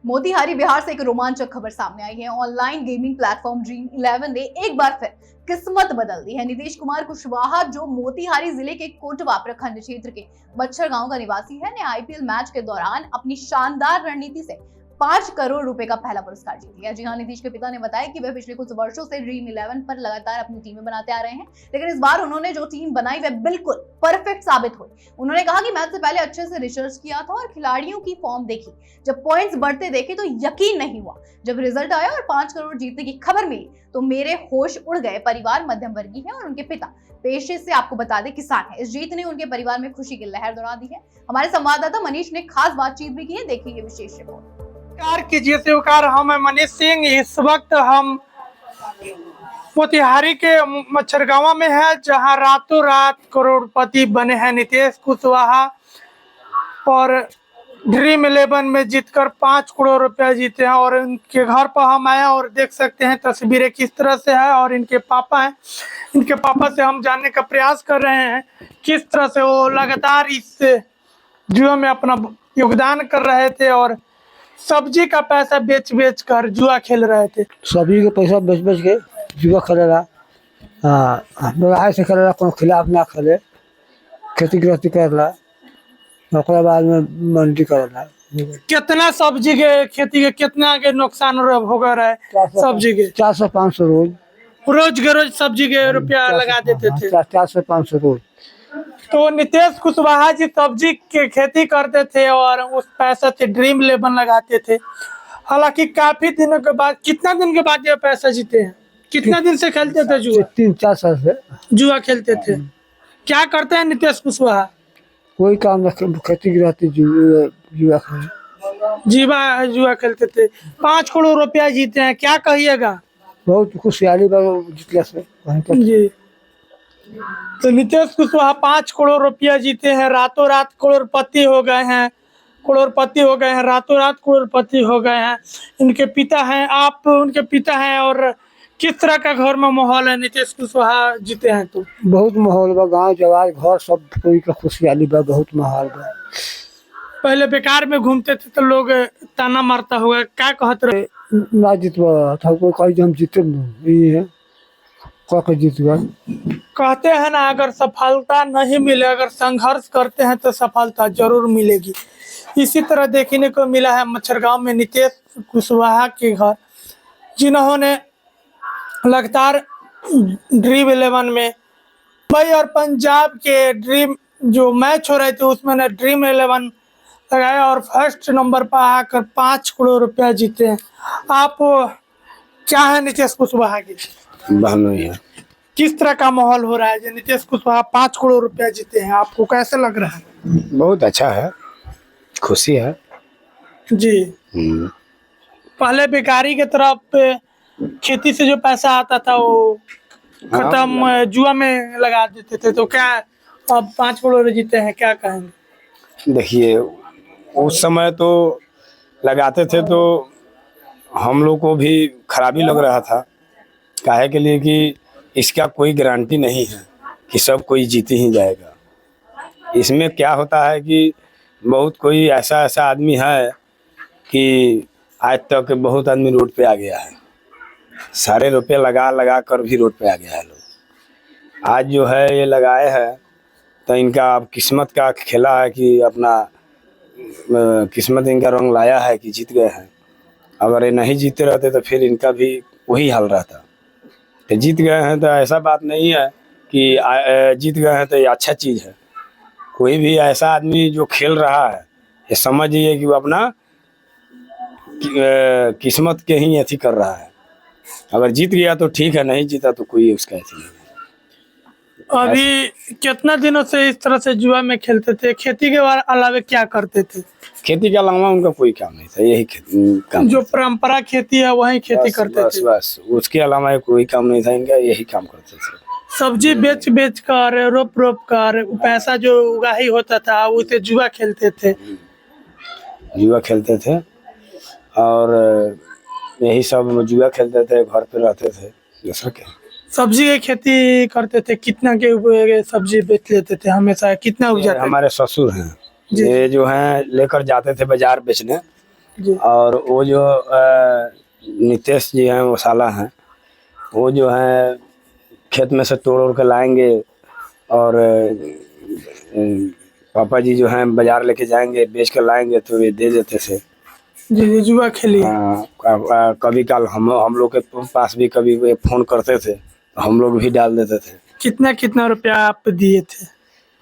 मोतिहारी बिहार से एक रोमांचक खबर सामने आई है। ऑनलाइन गेमिंग प्लेटफॉर्म ड्रीम 11 ने एक बार फिर किस्मत बदल दी है। नीतीश कुमार कुशवाहा, जो मोतिहारी जिले के कोटवा प्रखंड क्षेत्र के बच्छर गांव का निवासी है, ने आईपीएल मैच के दौरान अपनी शानदार रणनीति से 5 करोड़ रुपए का पहला पुरस्कार जीत लिया। जी हां, नीतीश के पिता ने बताया कि वह पिछले कुछ वर्षों से ड्रीम 11 पर लगातार अपनी टीमें बनाते आ रहे हैं, लेकिन इस बार उन्होंने जो टीम बनाई वह बिल्कुल परफेक्ट साबित हुई। उन्होंने कहा कि मैच से पहले अच्छे से रिसर्च किया था और खिलाड़ियों की फॉर्म देखी। जब पॉइंट्स बढ़ते देखे तो यकीन नहीं हुआ। जब रिजल्ट आया और 5 करोड़ जीतने की खबर मिली तो मेरे होश उड़ गए। परिवार मध्यम वर्गीय है और उनके पिता पेशे से, आपको बता दें, किसान है। इस जीत ने उनके परिवार में खुशी की लहर दौड़ा दी है। हमारे संवाददाता मनीष ने खास बातचीत भी की है, देखिए ये विशेष रिपोर्ट। कीजिए शिवकार, हम मनीष सिंह। इस वक्त हम मोतिहारी के मच्छरगांव में है, जहां रातों रात करोड़पति बने हैं नीतीश कुशवाहा और ड्रीम 11 में जीतकर 5 करोड़ रुपया जीते हैं। और इनके घर पर हम आए और देख सकते हैं तस्वीरें किस तरह से है। और इनके पापा हैं, इनके पापा से हम जानने का प्रयास कर रहे हैं किस तरह से वो लगातार इस जुआ में अपना योगदान कर रहे थे और सब्जी का पैसा बेच बेच कर जुआ खेल रहे थे। सब्जी के पैसा बेच बेच के जुआ खेलेला, लड़ाई से खेलेला, कोनो खिलाफ ना खेले, खेती गृहस्थी करेला, ओकरा बाद में मंडी करेला। कितना सब्जी के खेती के कितना के नुकसान हो गया है? सब्जी के 400-500 रोज के रोज सब्जी के रुपया लगा देते थे। 400-500 रोज। तो नीतीश कुशवाहा जी सब्जी की खेती करते थे और उस पैसे से ड्रीम 11 लगाते थे। हालांकि काफी दिनों के बाद, कितना दिन के बाद ये पैसा जीते हैं? कितना दिन से खेलते थे जुआ? 3-4 साल से जुआ खेलते थे। क्या करते हैं नीतीश कुशवाहा? कोई काम ना, खेती गृहस्थी, जुआ खेले। जुआ खेलते थे। 5 करोड़ रुपया जीते हैं, क्या कहिएगा? बहुत खुशहाली जीतने से जी। तो नीतीश कुशवाहा 5 करोड़ रुपया जीते हैं, रातों रात करोड़पति हो गए हैं, रातों रात करोड़पति हो गए हैं। इनके पिता हैं, आप उनके पिता हैं। और किस तरह का घर में माहौल है नीतीश कुशवाहा जीते हैं? तो बहुत माहौल बा, गाँव जवार घर सब कोई का खुशहाली बा, बहुत माहौल बा। पहले बेकार में घूमते थे तो लोग ताना मारता होगा, क्या कहते रहे? ना जीतवा था कोई, कहीं हम जीते नहीं है, जीतवा। कहते हैं ना, अगर सफलता नहीं मिले, अगर संघर्ष करते हैं तो सफलता जरूर मिलेगी। इसी तरह देखने को मिला है मच्छरगांव में नीतीश कुशवाहा के घर, जिन्होंने लगातार ड्रीम 11 में मुंबई और पंजाब के ड्रीम जो मैच हो रहे थे उसमें ने ड्रीम 11 लगाया और फर्स्ट नंबर पर आकर 5 करोड़ रुपया जीते हैं। आप क्या है नीतीश कुशवाहा की बहन है? किस तरह का माहौल हो रहा है जो नीतीश कुशवाहा 5 करोड़ रुपया जीते हैं? आपको कैसे लग रहा है? बहुत अच्छा है, खुशी है जी। पहले बेकारी के तरफ खेती से जो पैसा आता था वो खत्म जुआ में लगा देते थे, तो क्या अब 5 करोड़ जीते हैं, क्या कहेंगे? देखिए, उस समय तो लगाते थे तो हम लोग को भी खराबी लग रहा था, काहे के लिए कि इसका कोई गारंटी नहीं है कि सब कोई जीत ही जाएगा। इसमें क्या होता है कि बहुत कोई ऐसा आदमी है कि आज तक बहुत आदमी रोड पे आ गया है, सारे रुपए लगा कर भी रोड पे आ गया है लोग। आज जो है ये लगाए हैं तो इनका अब किस्मत का खेला है कि अपना किस्मत इनका रंग लाया है कि जीत गए हैं। अगर ये नहीं जीते रहते तो फिर इनका भी वही हाल रहता। तो जीत गए हैं तो ऐसा बात नहीं है कि जीत गए हैं तो ये अच्छा चीज़ है। कोई भी ऐसा आदमी जो खेल रहा है, ये समझिए कि वो अपना किस्मत के ही ऐसी कर रहा है। अगर जीत गया तो ठीक है, नहीं जीता तो कोई उसका ऐसी नहीं। अभी कितना दिनों से इस तरह से जुआ में खेलते थे? खेती के अलावा क्या करते थे? खेती के अलावा उनका कोई काम नहीं था, यही काम जो परंपरा खेती है वही खेती करते थे। बस उसके अलावा कोई काम नहीं था इनका, यही काम करते थे। सब्जी बेच बेच कर, रोप कर पैसा जो उगाही होता था उसे जुआ खेलते थे। और यही सब जुआ खेलते थे, घर पे रहते थे। दूसरा क्या, सब्जी की खेती करते थे। कितना के सब्जी बेच लेते थे हमेशा? कितना उपजाते? हमारे ससुर हैं, ये जो हैं लेकर जाते थे बाजार बेचने, जी। और वो जो नीतीश जी हैं, वो साला हैं, वो जो है खेत में से तोड़ के लाएंगे और पापा जी जो हैं बाजार लेके जाएंगे, बेच कर लाएंगे तो ये दे देते थे। जी जुआ खेलिए। हाँ, कभी काल हम लोग के पास भी कभी वे फोन करते थे तो हम लोग भी डाल देते थे। कितना कितना रुपया आप दिए थे?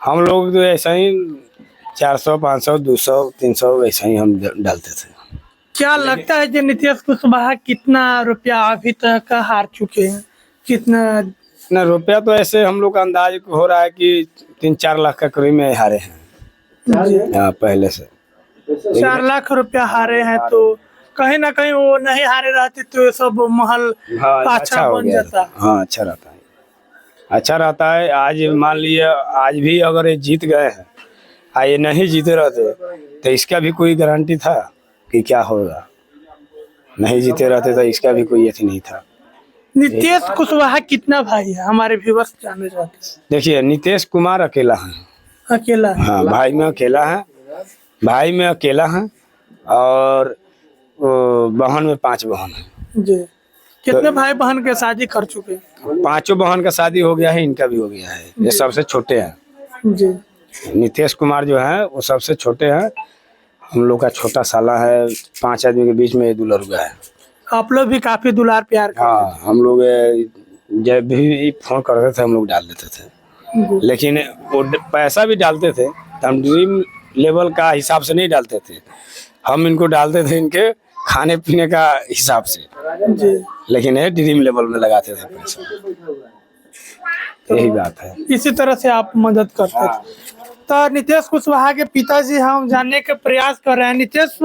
हम लोग तो ऐसा ही 400, 500, 200, 300 वैसा ही हम डालते थे। क्या लगता है कि नीतीश कुशवाहा कितना रुपया अभी तक हार चुके हैं? कितना? ना रुपया तो ऐसे हम लोग का अंदाज हो रहा है कि 3-4 लाख का करीब में हारे हैं। जी। हाँ, पहले से 4 लाख रुपया हारे हैं, तो कहीं ना कहीं वो नहीं हारे रहते तो ये सब महल हाँ, अच्छा हो बन गया। जाता। हाँ, अच्छा रहता है, अच्छा रहता है। आज मान लिए आज भी अगर ये जीत गए हैं, ये नहीं जीते रहते तो इसका भी कोई गारंटी था कि क्या होगा? नहीं जीते रहते तो इसका भी कोई यकीन नहीं था। नीतीश कुशवाहा कितना भाई है? हमारे व्यूअर्स जानना चाहते हैं। देखिए, नीतीश कुमार अकेला है। अकेला? हाँ, भाई में अकेला है, भाई में अकेला है और बहन में 5 बहन है। जी। कितने भाई बहन के शादी कर चुके हैं? 5 बहन का शादी हो गया है, इनका भी हो गया है। ये सबसे छोटे हैं। जी। नीतीश कुमार जो है वो सबसे छोटे हैं। हम लोग का छोटा साला है, 5 आदमी के बीच में ये दुलरुआ है। आप लोग भी काफी दुलार प्यार करते हाँ, हम लोग जब भी फोन करते थे हम लोग डाल देते थे, हैं। जी। लेकिन वो पैसा भी डालते थे तो हम ड्रीम लेवल का हिसाब से नहीं डालते थे, हम इनको डालते थे इनके खाने पीने का हिसाब से। जी। लेकिन ये ड्रीम लेवल में लगाते थे पैसा, यही बात है। इसी तरह से आप मदद करते थे। तो नीतीश कुशवाहा के पिताजी हम जानने के प्रयास कर रहे हैं। नीतीश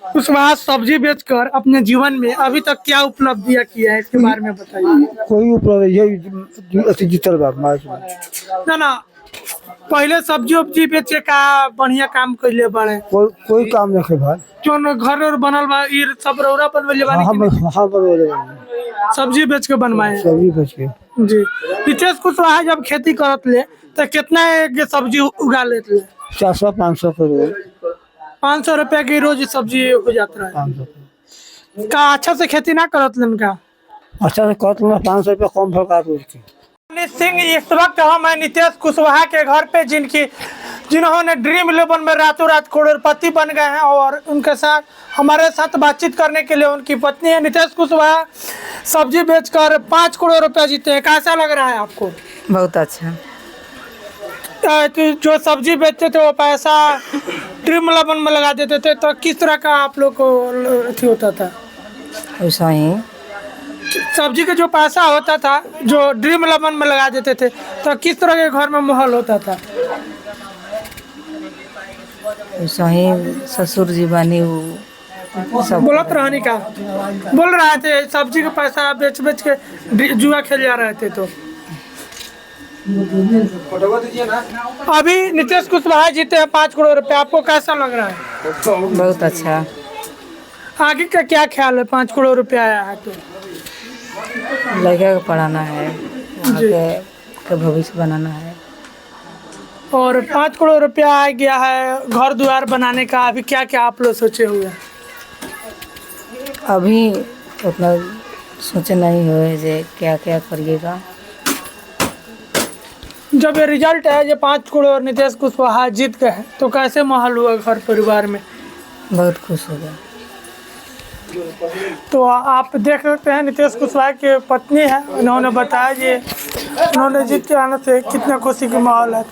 कुशवाहा सब्जी बेचकर अपने जीवन में अभी तक क्या उपलब्धियां किया है, इसके बारे में बताइए। कोई ऊपर यही ऐसे जीतल बा मैच में। ना पहले सब्जी उब्जी बेचे का बढ़िया काम कैले बड़े। कोई काम नहीं है भाई। जो घर और बनल बा ये सब रौरा बनवेले बानी कि नहीं? हाँ बनवेले बानी। सब्जी बेच के बनवाए। सब्जी बेच के। जी। नीतीश कुशवाहा जब खेती करत ले तो कितना के सब्जी उगा लेते? 400-500 करोड़। 500 रुपया की रोज सब्जी हो जाता है। 500 का अच्छा से खेती ना करत लेन का? अच्छा से कहते हैं 500 रुपया कम भरका रोज के। सिंह, इस वक्त हम हैं नीतीश कुशवाहा के घर पे जिन्होंने ड्रीम इलेवन में रातों रात करोड़पति बन गए हैं, और उनके साथ हमारे साथ बातचीत करने के लिए उनकी पत्नी है। नीतीश कुशवाहा सब्जी बेचकर 5 करोड़ रुपया जीते हैं, कैसा लग रहा है आपको? बहुत अच्छा। तो जो सब्जी बेचते थे वो पैसा ड्रीम इलेवन में लगा देते थे, तो किस तरह का आप लोग को अथी होता था? ऐसा ही सब्जी का जो पैसा होता था जो ड्रीम इलेवन में लगा देते थे, तो किस तरह के घर में माहौल होता था? ऐसा ही ससुर जी बनी वो सब बोलत रहनी का बोल रहे थे, सब्जी का पैसा बेच बेच के जुआ खेल जा रहे थे। तो अभी नीतीश कुशवाहा जीते हैं 5 करोड़ रुपया, आपको कैसा लग रहा है? बहुत अच्छा। आगे का क्या ख्याल है? 5 करोड़ रुपया आया है तो लड़का को पढ़ाना है, आगे का भविष्य बनाना है। और 5 करोड़ रुपया आ गया है घर द्वार बनाने का, अभी क्या क्या आप लोग सोचे हुए हैं? अभी उतना सोचे नहीं हुए जे क्या क्या करिएगा। जब ये रिजल्ट है जो 5 करोड़ नीतीश कुशवाहा जीत गए हैं, तो कैसे माहौल हुआ घर परिवार में? बहुत खुश हो गया। तो आप देख सकते हैं नीतीश कुशवाहा की पत्नी है, उन्होंने बताया कि उन्होंने जीत के आने से कितना खुशी का माहौल है।